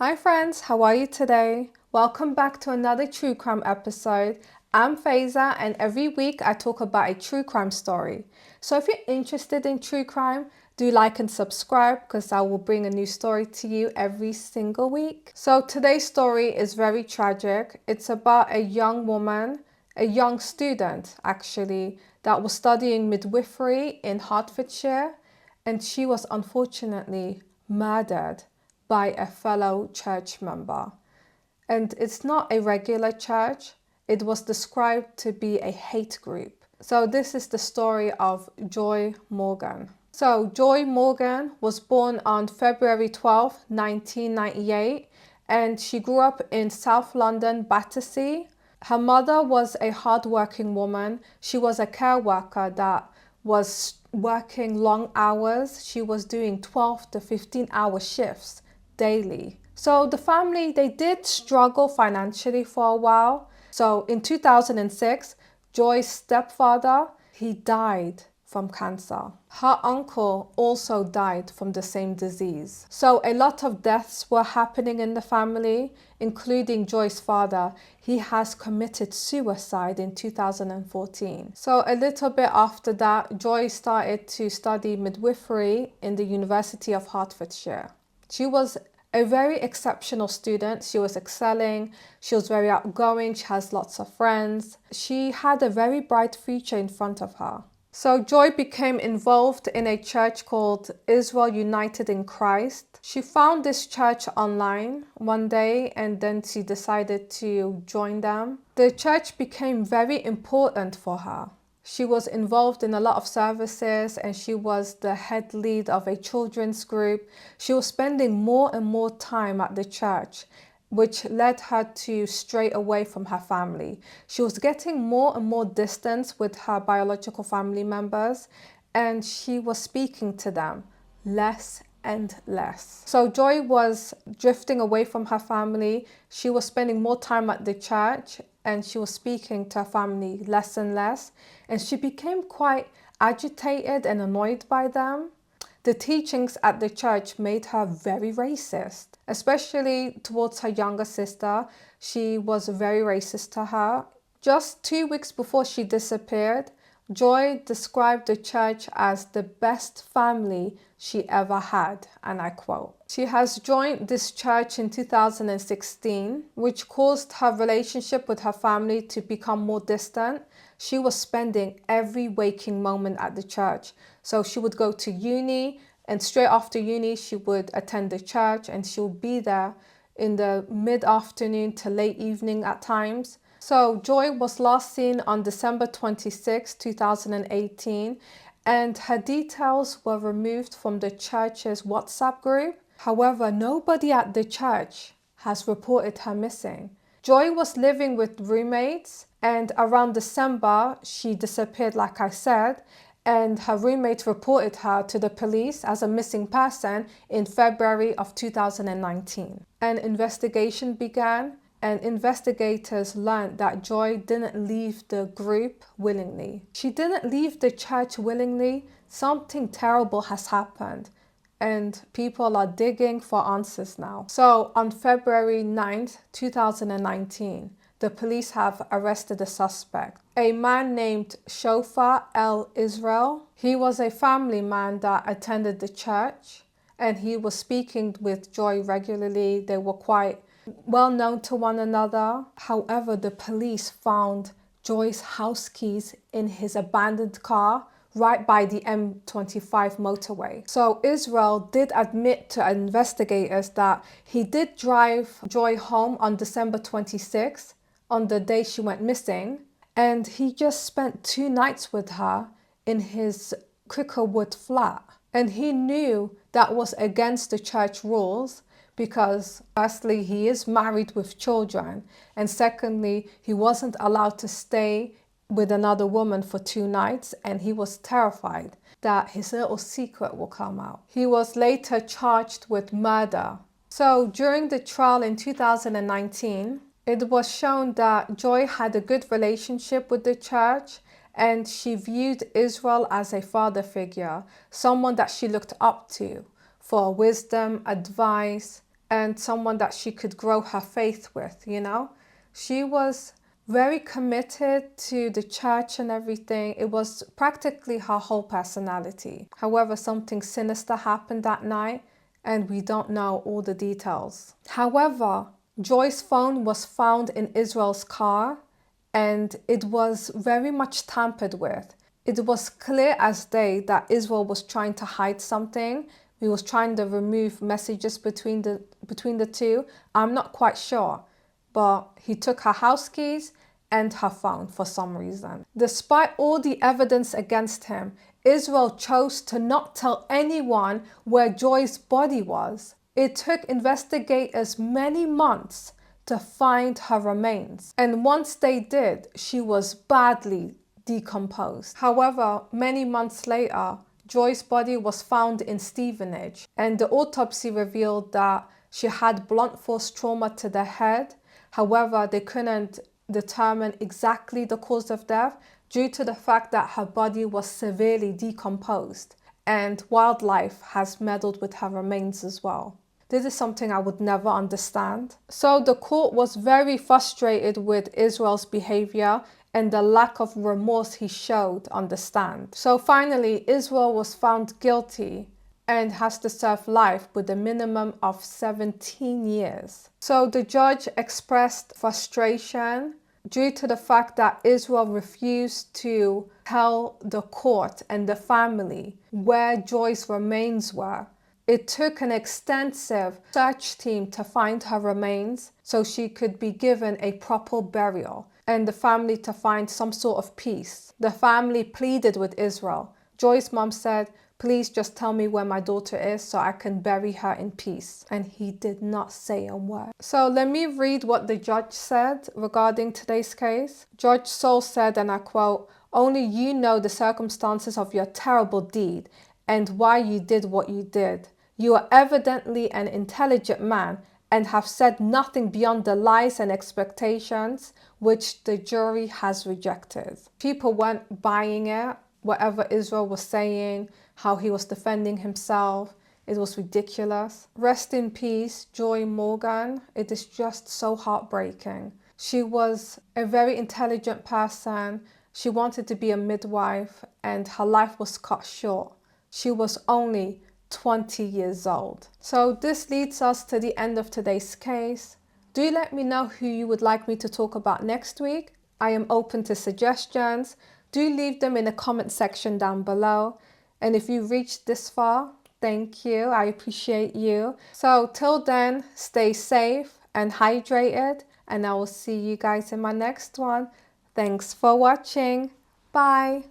Hi friends, how are you today? Welcome back to another true crime episode. I'm Faiza and every week I talk about a true crime story. So if you're interested in true crime, do like and subscribe because I will bring a new story to you every single week. So today's story is very tragic. It's about a young woman, a young student actually, that was studying midwifery in Hertfordshire, and she was unfortunately murdered by a fellow church member. And it's not a regular church, it was described to be a hate group. So this is the story of Joy Morgan. So Joy Morgan was born on February 12, 1998, and she grew up in South London, Battersea. Her mother was a hardworking woman. She was a care worker that was working long hours. She was doing 12 to 15-hour shifts daily. So the family, they did struggle financially for a while. So in 2006, Joy's stepfather, he died from cancer. Her uncle also died from the same disease. So a lot of deaths were happening in the family, including Joy's father. He has committed suicide in 2014. So a little bit after that, Joy started to study midwifery in the University of Hertfordshire. She was a very exceptional student. She was excelling. She was very outgoing. She has lots of friends. She had a very bright future in front of her. So Joy became involved in a church called Israel United in Christ. She found this church online one day and then she decided to join them. The church became very important for her. She was involved in a lot of services and she was the head lead of a children's group. She was spending more and more time at the church, which led her to stray away from her family. She was getting more and more distance with her biological family members, and she was speaking to them less and less. So Joy was drifting away from her family. She was spending more time at the church and she was speaking to her family less and less. And she became quite agitated and annoyed by them. The teachings at the church made her very racist, especially towards her younger sister. She was very racist to her. Just 2 weeks before she disappeared, Joy described the church as the best family she ever had, and I quote. She has joined this church in 2016, which caused her relationship with her family to become more distant. She was spending every waking moment at the church. So she would go to uni, and straight after uni, she would attend the church, and she would be there in the mid-afternoon to late evening at times. So Joy was last seen on December 26, 2018, and her details were removed from the church's WhatsApp group. However, nobody at the church has reported her missing. Joy was living with roommates, and around December, she disappeared, like I said, and her roommate reported her to the police as a missing person in February of 2019. An investigation began, and investigators learned that Joy didn't leave the group willingly. She didn't leave the church willingly. Something terrible has happened, and people are digging for answers now. So on February 9th, 2019, the police have arrested a suspect, a man named Shofar El Israel. He was a family man that attended the church, and he was speaking with Joy regularly. They were quite well known to one another. However, the police found Joy's house keys in his abandoned car right by the M25 motorway. So Israel did admit to investigators that he did drive Joy home on December 26th, on the day she went missing, and he just spent 2 nights with her in his Crickerwood flat. And he knew that was against the church rules, because firstly, he is married with children, and secondly, he wasn't allowed to stay with another woman for 2 nights, and he was terrified that his little secret will come out. He was later charged with murder. So during the trial in 2019, it was shown that Joy had a good relationship with the church, and she viewed Israel as a father figure, someone that she looked up to for wisdom, advice, and someone that she could grow her faith with, you know? She was very committed to the church and everything. It was practically her whole personality. However, something sinister happened that night, and we don't know all the details. However, Joy's phone was found in Israel's car, and it was very much tampered with. It was clear as day that Israel was trying to hide something. He was trying to remove messages between the two. I'm not quite sure, but he took her house keys and her phone for some reason. Despite all the evidence against him, Israel chose to not tell anyone where Joy's body was. It took investigators many months to find her remains, and once they did, she was badly decomposed. However, many months later, Joy's body was found in Stevenage, and the autopsy revealed that she had blunt force trauma to the head. However, they couldn't determine exactly the cause of death due to the fact that her body was severely decomposed, and wildlife has meddled with her remains as well. This is something I would never understand. So the court was very frustrated with Israel's behavior and the lack of remorse he showed on the stand. So finally, Israel was found guilty and has to serve life with a minimum of 17 years. So the judge expressed frustration due to the fact that Israel refused to tell the court and the family where Joy's remains were. It took an extensive search team to find her remains so she could be given a proper burial, and the family to find some sort of peace. The family pleaded with Israel. Joy's mom said, "Please just tell me where my daughter is so I can bury her in peace." And he did not say a word. So let me read what the judge said regarding today's case. Judge Soul said, and I quote, "Only you know the circumstances of your terrible deed and why you did what you did. You are evidently an intelligent man and have said nothing beyond the lies and expectations which the jury has rejected." People weren't buying it, whatever Israel was saying, how he was defending himself. It was ridiculous. Rest in peace, Joy Morgan. It is just so heartbreaking. She was a very intelligent person. She wanted to be a midwife, and her life was cut short. She was only 20 years old. So this leads us to the end of today's case. Do let me know who you would like me to talk about next week. I am open to suggestions. Do leave them in the comment section down below. And if you reached this far, thank you. I appreciate you. So till then, stay safe and hydrated, and I will see you guys in my next one. Thanks for watching. Bye.